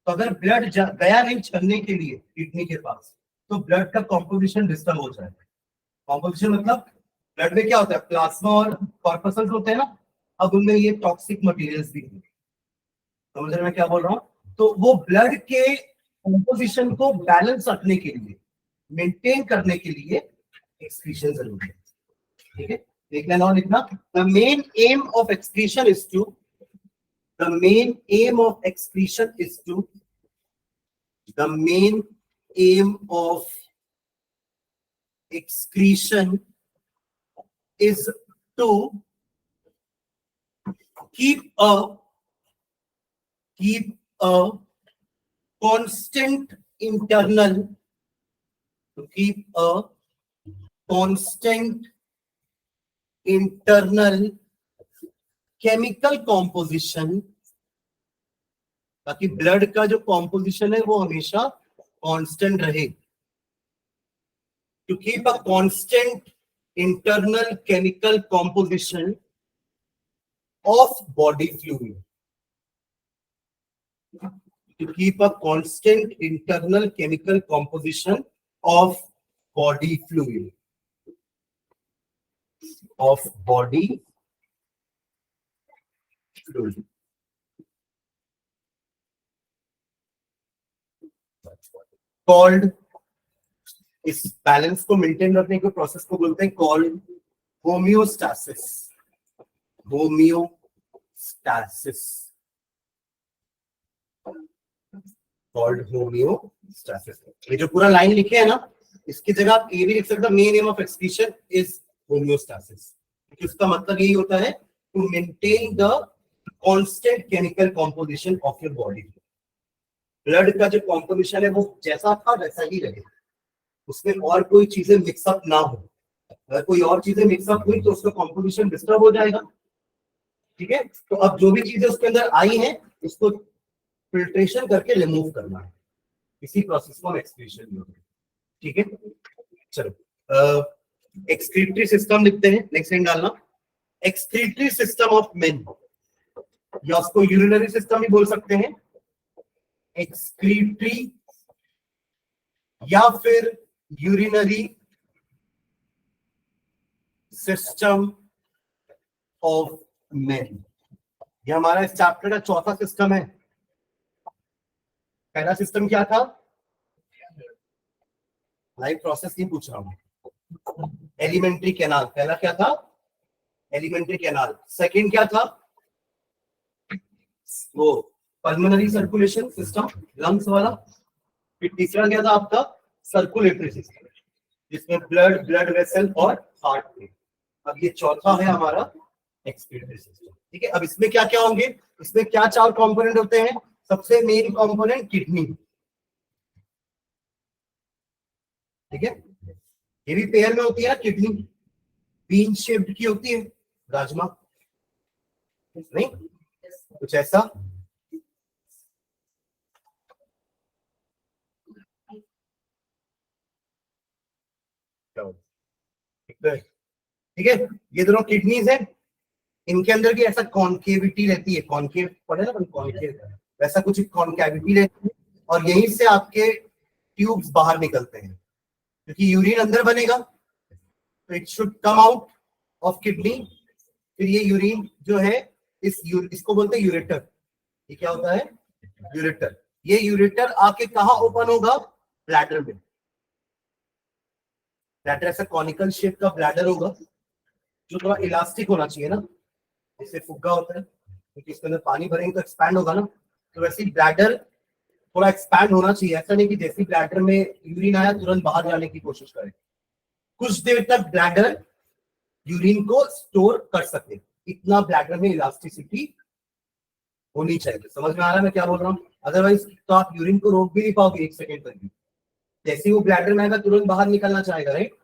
तो अगर ब्लड गया नहीं छलने के लिए किडनी के पास, तो ब्लड का कॉम्पोजिशन डिस्टर्ब हो जाएगा। कॉम्पोजिशन मतलब ब्लड में क्या होता है, प्लाज्मा और कॉर्पसल्स होते हैं ना, अब उनमें ये टॉक्सिक मटेरियल्स भी हैं। समझ रहे मैं क्या बोल रहा हूँ? तो वो ब्लड के कॉम्पोजिशन को बैलेंस रखने के लिए, मेंटेन करने के लिए एक्सक्रीशन जरूरी है। ठीक है, देख लेना और लिखना। The main aim of excretion is to, the main aim of excretion is to, the main aim of excretion is to keep a constant internal, to keep a constant internal chemical composition, ताकि blood का जो composition है वो हमेशा constant रहे। To keep a constant internal chemical composition of body fluid. To keep a constant internal chemical composition of body fluid. Of body fluid. Called, इस balance को maintain रखने के प्रोसेस को बोलते हैं called homeostasis. Homeostasis, called homeostasis. ये जो पूरा लाइन लिखे है ना, इसकी जगह आप ये भी लिख सकते हो, main aim of excretion is homeostasis, क्योंकि उसका मतलब यही होता है to maintain the constant chemical composition of your body. Blood का जो कॉम्पोजिशन है वो जैसा था वैसा ही रहे, उसमें और कोई चीजें मिक्सअप ना हो। अगर कोई और चीजें मिक्सअप हुई तो उसका कॉम्पोजिशन डिस्टर्ब हो जाएगा। ठीक है, तो अब जो भी चीजें उसके अंदर आई हैं उसको फिल्ट्रेशन करके रिमूव करना है, इसी प्रोसेस को हम एक्सक्रीशन बोलते हैं। ठीक है, चलो एक्सक्रीटरी सिस्टम लिखते हैं, नेक्स्ट लाइन डालना। एक्सक्रीटरी सिस्टम ऑफ मेन, या उसको यूरिनरी सिस्टम भी बोल सकते हैं, एक्सक्रीटरी या फिर यूरिनरी सिस्टम ऑफ मेन। ये हमारा इस चैप्टर का चौथा सिस्टम है। पहला सिस्टम क्या था? लाइव प्रोसेस नहीं पूछ रहा हूं, एलिमेंट्री कैनाल। पहला क्या था? Alimentary canal. सेकंड क्या था? वो पल्मोनरी सर्कुलेशन सिस्टम, लंग्स वाला। फिर तीसरा क्या था आपका? सर्कुलेटरी सिस्टम, जिसमें ब्लड, ब्लड वेसल और हार्ट थे। अब ये चौथा है हमारा एक्सक्रीटरी सिस्टम। ठीक है, अब इसमें क्या क्या होंगे? इसमें क्या चार कंपोनेंट होते हैं? सबसे मेन कंपोनेंट किडनी। ठीक है, ये भी पेयर में होती है किडनी, बीन शेप्ड की होती है, राजमा नहीं, कुछ ऐसा। ठीक है, ये दोनों किडनीज है, इनके अंदर भी ऐसा कॉन्केविटी रहती है, कॉन्केव पढ़े ना, कॉन्केव, वैसा कुछ कॉन्केविटी रहती है, और यहीं से आपके ट्यूब्स बाहर निकलते हैं, क्योंकि यूरिन अंदर बनेगा तो it should come out of kidney. फिर ये यूरिन जो है इसको बोलते हैं यूरेटर। ये क्या होता है? यूरेटर। ये यूरेटर आके कहाँ ओपन होगा? ब्लैडर में। ब्लैडर ऐसा कॉनिकल शेप का ब्लैडर होगा जो थोड़ा इलास्टिक होना चाहिए ना, जैसे फुग्गा होता है, क्योंकि इसके अंदर पानी भरेंगे तो एक्सपैंड होगा ना, तो वैसे ही ब्लैडर थोड़ा एक्सपैंड होना चाहिए। ऐसा नहीं कि जैसे ब्लैडर में यूरिन आया तुरंत बाहर जाने की कोशिश करें, कुछ देर तक ब्लैडर यूरिन को स्टोर कर सके, इतना ब्लैडर में इलास्टिसिटी होनी चाहिए। समझ में आ रहा है मैं क्या बोल रहा हूँ? अदरवाइज तो आप यूरिन को रोक भी नहीं पाओगे एक सेकेंड तक भी, जैसे ही वो ब्लैडर में आएगा तुरंत बाहर निकलना चाहेगा, राइट?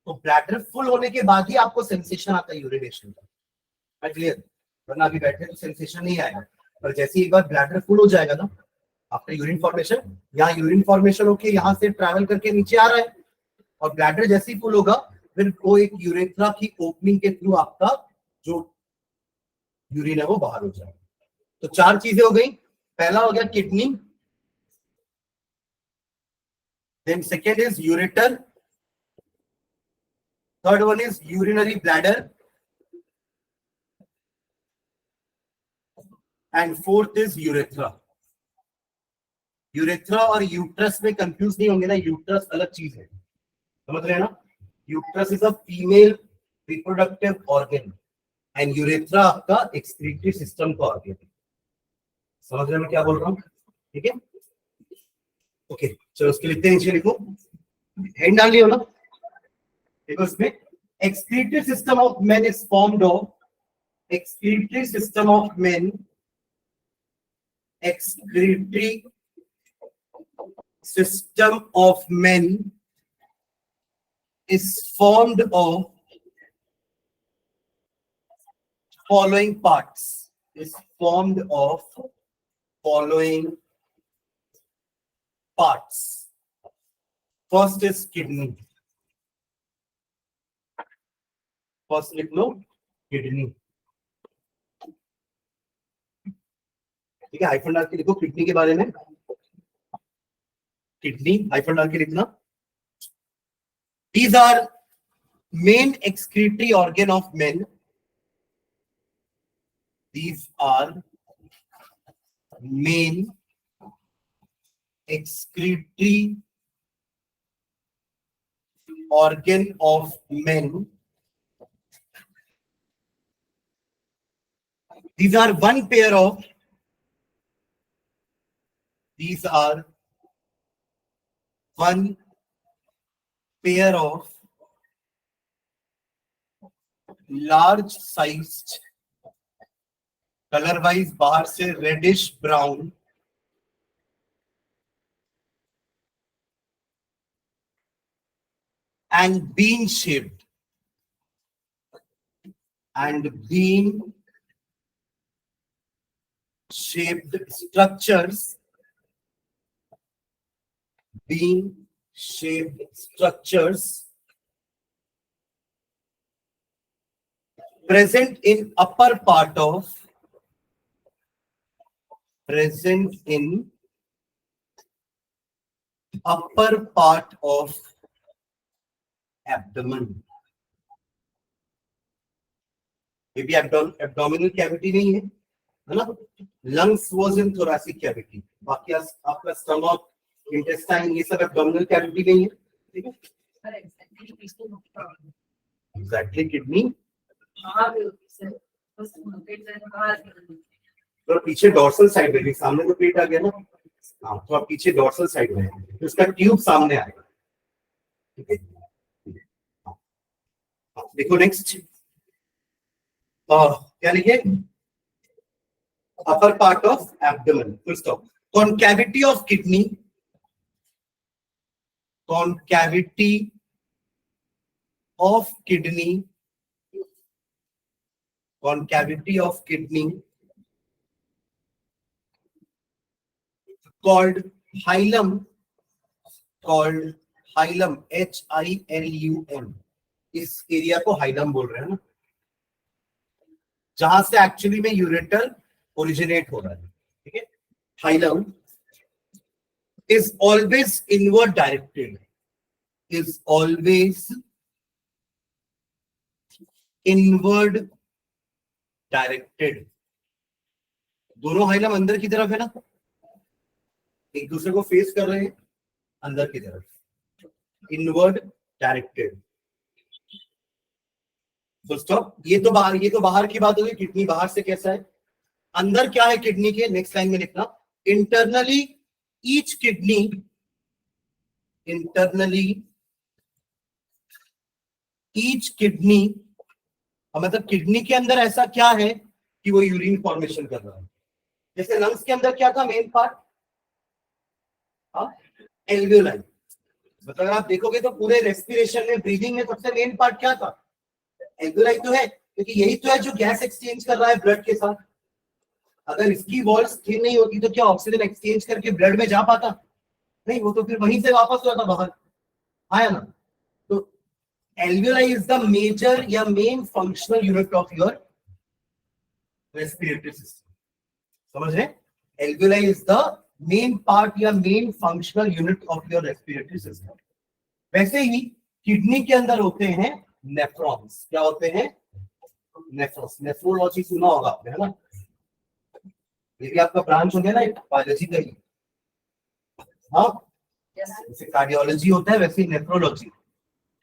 तो ब्लैडर फुल होने के बाद ही आपको सेंसेशन आता है यूरिनेशन का, क्लियर? वरना अभी बैठे तो सेंसेशन नहीं आएगा, पर जैसे ही एक बार ब्लैडर फुल हो जाएगा ना, आफ्टर यूरिन फॉर्मेशन, यहाँ यूरिन फॉर्मेशन होके यहाँ से ट्रैवल करके नीचे आ रहा है, और ब्लैडर जैसे ही फुल होगा फिर वो एक यूरेथ्रा की ओपनिंग के थ्रू आपका जो यूरिन है वो बाहर हो जाएगा। तो चार चीजें हो गई। पहला हो गया kidney, then second is ureter, third one is urinary bladder, and fourth is urethra. Urethra और यूट्रस में कंफ्यूज नहीं होंगे ना, यूट्रस अलग चीज है, समझ रहे हैं ना? Uterus is a female reproductive organ and urethra आपका एक्सक्रीटरी सिस्टम का ऑर्गन। समझ रहे हैं मैं क्या बोल रहा हूँ? ठीक है, ओके, चलो उसके लिखते नीचे लिखो, हेड डाल लियो ना। देखो इसमें excretory system of men is formed of excretory system of men, excretory system of men is formed of following parts, is formed of following parts. First is kidney, first लिख लो किडनी। ठीक है, hyphen डाल के लिखो kidney के बारे में, kidney hyphen डाल के लिखना। These are main excretory organ of men. These are main excretory organ of men These are one pair of large sized, color wise बाहर से reddish brown and bean shaped structures present in upper part of abdomen. ये भी abdominal cavity नहीं है ना. Lungs was in thoracic cavity. बाकी आपका stomach, intestine ये सब abdominal cavity नहीं है. ठीक है. Exactly kidney. तो पीछे डॉर्सल साइड में, सामने तो पेट आ गया ना. हाँ, तो आप पीछे डॉर्सल साइड में तो उसका ट्यूब सामने आएगा. ठीक है. देखो नेक्स्ट क्या लिखे, upper part of abdomen, full stop. Concavity of kidney, called hilum, hilum, H-I-L-U-M. इस एरिया को हाइलम बोल रहे हैं ना, जहां से एक्चुअली में यूरेटर ओरिजिनेट हो रहा है. ठीक है. Hilum is always inward directed, दोनों हाइलम अंदर की तरफ है ना, एक दूसरे को फेस कर रहे हैं अंदर की तरफ. Inward directed. तो स्टॉप. ये तो बाहर की बात होगी. किडनी बाहर से कैसा है, अंदर क्या है किडनी के, नेक्स्ट लाइन में लिखना. इंटरनली ईच किडनी मतलब किडनी के अंदर ऐसा क्या है कि वो यूरिन फॉर्मेशन कर रहा है. जैसे लंग्स के अंदर क्या था मेन पार्ट, एल्वियोलाई. मतलब आप देखोगे तो पूरे रेस्पिरेशन में, ब्रीदिंग में सबसे मेन पार्ट क्या था, एल्वियोलाई तो है, क्योंकि यही तो है जो गैस एक्सचेंज कर रहा है ब्लड के साथ. अगर इसकी वॉल्स स्थिर नहीं होती तो क्या ऑक्सीजन एक्सचेंज करके ब्लड में जा पाता, नहीं. वो तो फिर वहीं से वापस हो जाता बाहर. आया ना. तो एल्वियोलाई इज द मेजर या main functional unit of your respiratory system. समझ रहे. Alveoli is the main part या main functional unit of your respiratory system. वैसे ही किडनी के अंदर होते हैं नेफ्रॉन्स. क्या होते हैं, नेफ्रॉन्स. नेफ्रोलॉजी सुना होगा आपने, है ना. ये भी आपका ब्रांच हो गया ना बायोलॉजी का ही. हाँ, जैसे कार्डियोलॉजी होता है वैसे नेफ्रोलॉजी.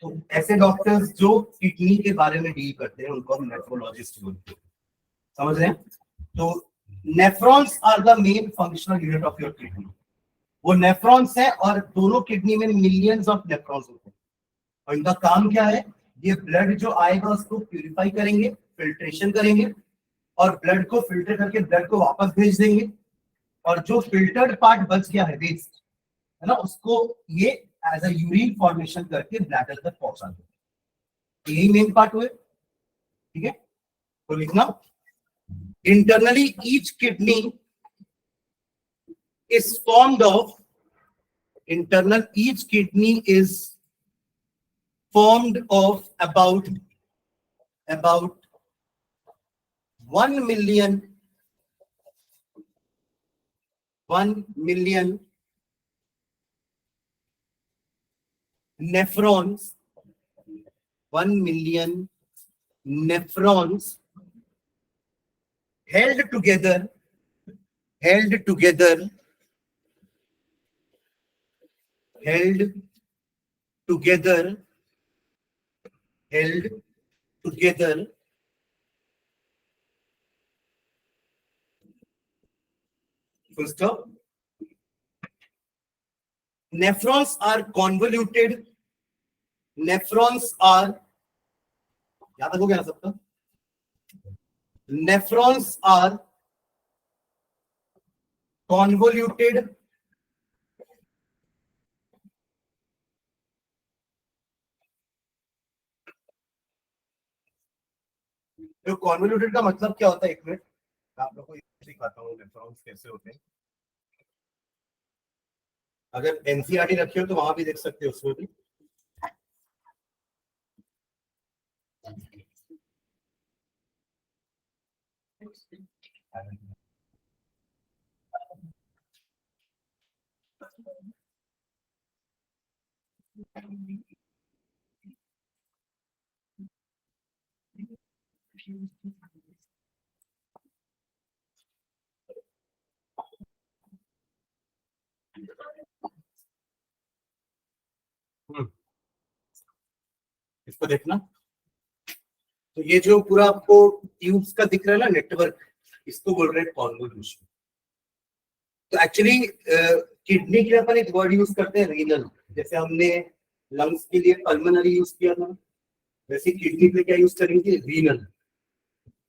तो ऐसे डॉक्टर्स जो किडनी के बारे में डील करते हैं उनको हम नेफ्रोलॉजिस्ट बोलते हैं. समझ रहे हैं. तो nephrons are the main functional unit of your kidney. वो नेफ्रॉन्स है और दोनों किडनी में मिलियंस ऑफ नेफ्रॉन्स होते हैं. और इनका काम क्या है, ये ब्लड जो आएगा उसको प्यूरिफाई करेंगे, फिल्ट्रेशन करेंगे और ब्लड को फिल्टर करके ब्लड को वापस भेज देंगे. और जो फिल्टर्ड पार्ट बच गया है, वेस्ट है ना, उसको ये एज अ यूरिन फॉर्मेशन करके ब्लैडर तक पहुंचा देंगे. यही मेन पार्ट हुए. ठीक है. तो लिखना, internally each kidney is formed of 1 million nephrons. 1 million nephrons held together full stop. Nephrons are convoluted. Nephrons are, याद तक हो गया ना सबका? Nephrons are convoluted तो कॉन्वोल्यूटेड का मतलब क्या होता है? एक मिनट आप लोगों को सिखाता हूँ नेफ्रॉन्स कैसे होते हैं। अगर एनसीईआरटी रखी हो तो वहां भी देख सकते हो उसमें भी। इसको देखना, तो ये जो पूरा आपको ट्यूब्स का दिख रहा है ना नेटवर्क, इसको बोल रहे हैं कॉन्वोल्यूशन। तो एक्चुअली किडनी के लिए अपन एक वर्ड यूज करते हैं रीनल, जैसे हमने लंग्स के लिए पल्मोनरी यूज किया था, वैसे किडनी के लिए क्या यूज करेंगे? रीनल।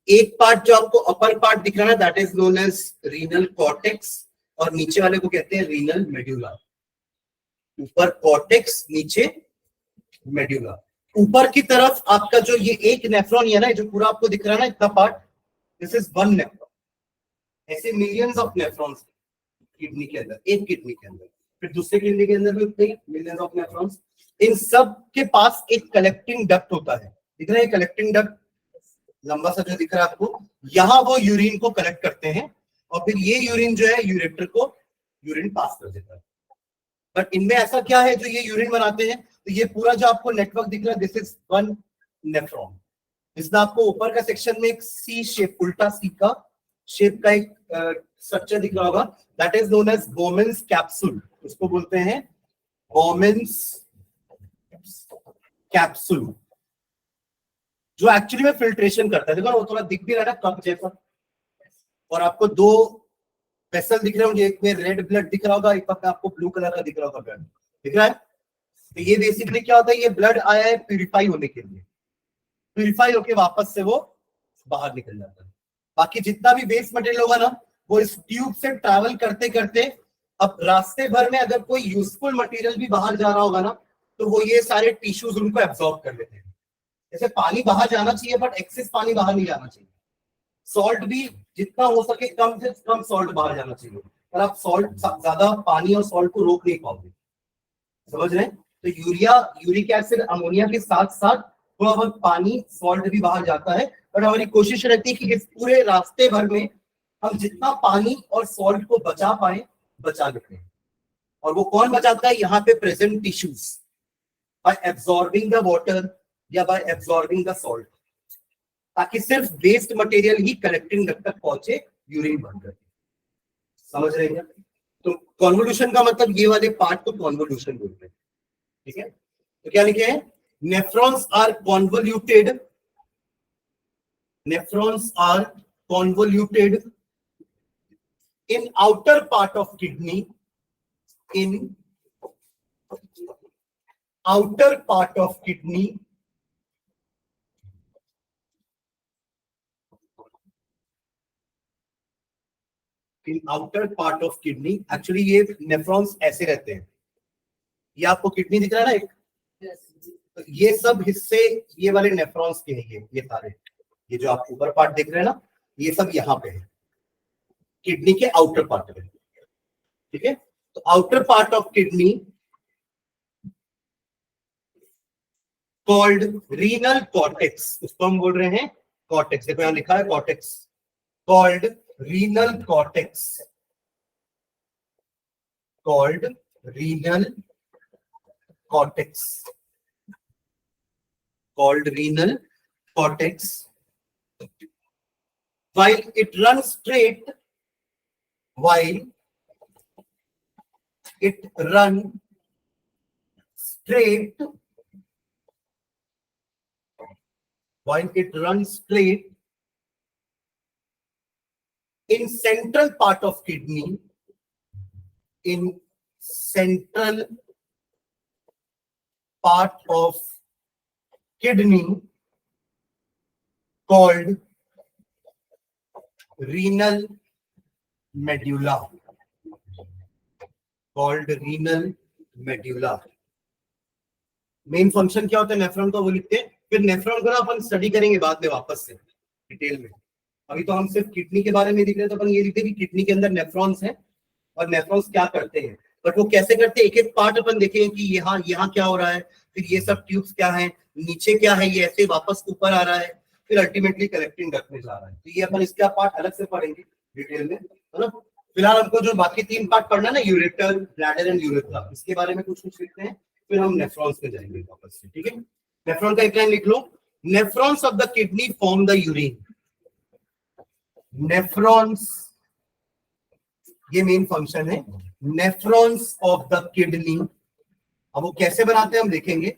एक पार्ट जो आपको अपर पार्ट दिख रहा है that is known as renal cortex, और नीचे वाले को कहते हैं रीनल मेड्यूला। ऊपर कॉर्टेक्स, नीचे मेड्यूला। ऊपर की तरफ आपका जो ये एक नेफ्रॉन है ना, जो पूरा आपको दिख रहा है ना इतना part, this is one nephron. ऐसे मिलियंस ऑफ नेफ्रॉन्स किडनी के अंदर, एक किडनी के अंदर, फिर दूसरे किडनी के अंदर भी उतने मिलियंस ऑफ नेफ्रॉन्स। इन सब के पास एक कलेक्टिंग डक्ट होता है, दिख रहा है कलेक्टिंग डक्ट लंबा सा जो दिख रहा है आपको, यहाँ वो यूरिन को कलेक्ट करते हैं और फिर ये यूरिन जो है यूरेटर को यूरिन पास कर देता है। बट इनमें ऐसा क्या है जो ये यूरिन बनाते हैं? तो ये पूरा जो आपको नेटवर्क दिख रहा है दिस इज वन नेफ्रॉन। इसमें आपको ऊपर का सेक्शन में एक सी शेप, उल्टा सी का शेप का एक स्ट्रक्चर दिख रहा होगा, that is known as Bowman's capsule. उसको बोलते हैं बोमेन्स कैप्सूल, जो एक्चुअली में फिल्ट्रेशन करता है। देखो वो थोड़ा दिख भी रहा है ना कप जैसा, और आपको दो वेसल दिख रहे होंगे, एक में रेड ब्लड दिख रहा होगा, एक में आपको ब्लू कलर का दिख रहा होगा ब्लड, दिख रहा है? तो ये बेसिकली क्या होता है, ये ब्लड आया है प्यूरिफाई होने के लिए, प्यूरिफाई होके वापस से वो बाहर निकल जाता है। बाकी जितना भी वेस्ट मटेरियल होगा ना, वो इस ट्यूब से ट्रैवल करते करते, अब रास्ते भर में अगर कोई यूजफुल मटेरियल भी बाहर जा रहा होगा ना, तो वो ये सारे टिश्यूज उनको एब्जॉर्ब कर लेते हैं। जैसे पानी बाहर जाना चाहिए बट एक्सेस पानी बाहर नहीं जाना चाहिए। सॉल्ट भी जितना हो सके कम से कम सॉल्ट बाहर जाना चाहिए, पर आप सॉल्ट ज्यादा पानी और सॉल्ट को रोक नहीं पाओगे, समझ रहे हैं? तो यूरिया, यूरिक एसिड, अमोनिया के साथ साथ थोड़ा बहुत पानी, सॉल्ट भी बाहर जाता है। बट हमारी कोशिश रहती है कि इस पूरे रास्ते भर में हम जितना पानी और सॉल्ट को बचा पाए बचा लेते हैं। और वो कौन बचाता है? यहाँ पे present tissues, by absorbing the water या बाय एब्सॉर्बिंग द सॉल्ट, ताकि सिर्फ वेस्ट मटेरियल ही कलेक्टिंग डक्ट तक पहुंचे यूरिन बनकर। समझ रहे हैं? तो कॉन्वोल्यूशन का मतलब ये वाले पार्ट को कॉन्वोल्यूशन बोलते हैं, ठीक है? तो क्या लिखे हैं? Nephrons are convoluted, nephrons are convoluted in outer part of kidney, in outer part of kidney, in outer part of kidney. Actually ये नेफ्रॉन्स ऐसे रहते हैं, ये आपको किडनी दिख रहा है ना एक, तो ये सब हिस्से ये वाले नेफ्रॉन्स के हैं, ये सारे, ये जो आप ऊपर पार्ट देख रहे हैं ना, ये सब यहाँ पे है किडनी के आउटर पार्ट में, ठीक है? तो outer part of kidney called renal cortex, उसको हम बोल रहे हैं कॉर्टेक्स। देखो यहाँ लिखा है cortex, called renal cortex, called renal cortex, called renal cortex. While it runs straight, while it run straight, while it runs straight in central part of kidney, in central part of kidney called renal medulla. Called renal medulla. Main function क्या होता है nephron का वो लिखते हैं, फिर nephron को ना अपन स्टडी करेंगे बाद में वापस से डिटेल में। अभी तो हम सिर्फ किडनी के बारे में लिख रहे हैं, तो अपन ये लिखते हैं कि किडनी के अंदर नेफ्रॉन्स हैं और नेफ्रॉन्स क्या करते हैं, बट वो कैसे करते हैं एक एक पार्ट अपन देखेंगे कि यहाँ क्या हो रहा है, फिर ये सब ट्यूब्स क्या है, नीचे क्या है, ये ऐसे वापस ऊपर आ रहा है, फिर अल्टीमेटली कलेक्टिंग डक्ट में जा रहा है। तो ये अपन इसका पार्ट अलग से पढ़ेंगे डिटेल में, है ना। फिलहाल हमको जो बाकी 3 पार्ट पढ़ना है ना, यूरेटर, ब्लैडर एंड यूरेथ्रा, इसके बारे में कुछ लिखते हैं, फिर हम नेफ्रॉन्स पे जाएंगे वापस से, ठीक है। नेफ्रॉन का एक लाइन लिख लो, nephrons of the kidney form the urine. Nephrons, ये मेन फंक्शन है, नेफ्रॉन्स ऑफ द किडनी। अब वो कैसे बनाते हैं हम देखेंगे।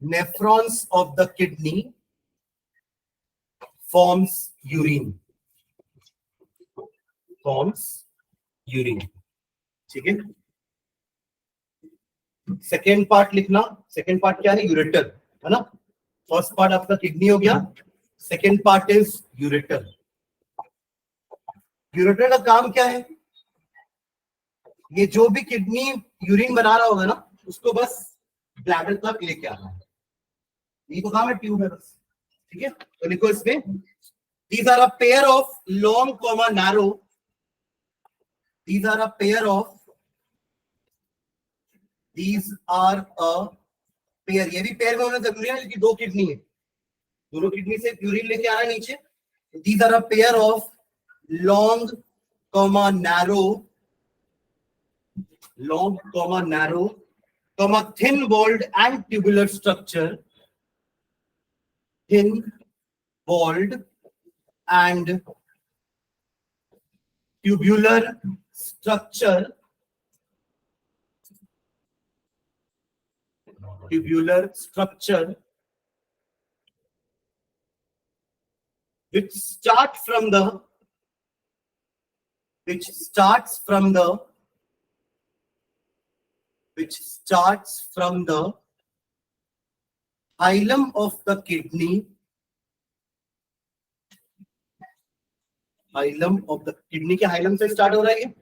Nephrons of the kidney forms urine, forms urine, ठीक है। सेकेंड पार्ट लिखना, सेकेंड पार्ट क्या है, यूरेटर, है ना। फर्स्ट पार्ट आपका किडनी हो गया, second part is ureter. Ureter का काम क्या है, ये जो भी किडनी यूरिन बना रहा होगा ना, उसको बस ब्लैडर तक लेके आना है, ये तो काम है, ट्यूब है बस, ठीक है। तो लिखो इसमें, these are a pair of long comma narrow, these are a pair of, these are a pair, ये भी पेयर में होना जरूरी है क्योंकि 2 किडनी है, दोनों किडनी से यूरिन लेके आ रहा है नीचे। these are a pair of long comma narrow, long comma narrow comma thin walled and tubular structure, thin walled and tubular structure, tubular structure which starts from the hilum of the kidney, hilum of the kidney के hilum से start हो रहा है ये,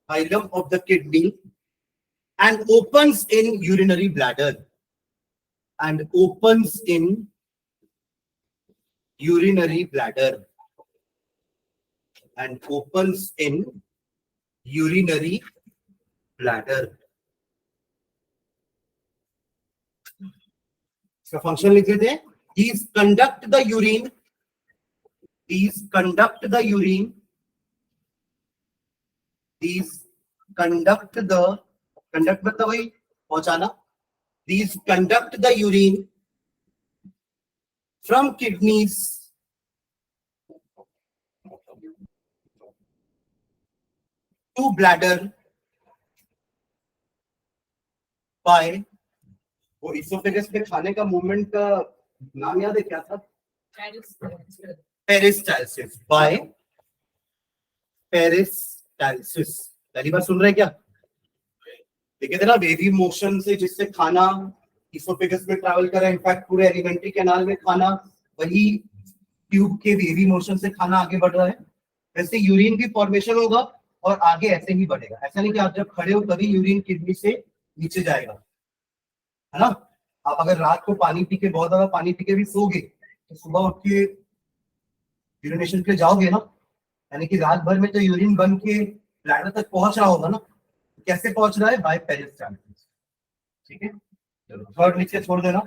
hilum of the kidney and opens in urinary bladder, and opens in urinary bladder, and opens in urinary bladder। इसका function लिख देते हैं, these conduct the urine, these conduct the urine, these conduct the, conduct मतलब वही पहुंचाना, these conduct the urine from kidneys to bladder by, वो oesophagus पे खाने का मूवमेंट का नाम याद है क्या था, पेरिस्टालसिस, बाय पेरिस्टालसिस। पहली बार सुन रहे हैं क्या, देखे थे ना, वेवी मोशन से जिससे खाना इसोफेगस में ट्रैवल कर रहा है, इनफैक्ट पूरे एलिमेंट्री कैनाल में खाना वही ट्यूब के वेवी मोशन से खाना आगे बढ़ रहा है। वैसे यूरिन भी फॉर्मेशन होगा और आगे ऐसे ही बढ़ेगा, ऐसा नहीं कि आप जब खड़े हो तभी यूरिन किडनी से नीचे जाएगा, है ना। आप अगर रात को पानी पी के, बहुत ज्यादा पानी पी के भी सोगे, तो सुबह उठ के यूरिनेशन के लिए जाओगे ना, यानी कि रात भर में तो यूरिन बन के ब्लैडर तक पहुंच रहा होगा ना, कैसे पहुंच रहा है, बाय पेरिस्टालसिस, ठीक है। चलो थर्ड नीचे छोड़ देना,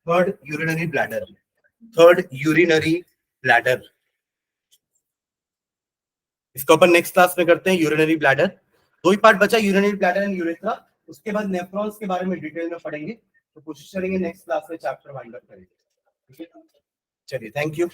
third urinary bladder, third urinary bladder, इसको अपन नेक्स्ट क्लास में करते हैं। यूरिनरी ब्लैडर 2 ही पार्ट बचा, यूरिनरी ब्लैडर एंड यूरेथ्रा, उसके बाद नेफ्रॉन्स के बारे में डिटेल में पढ़ेंगे, तो कोशिश करेंगे नेक्स्ट क्लास में चैप्टर वाइंड अप करेंगे, ठीक है। चलिए, थैंक यू।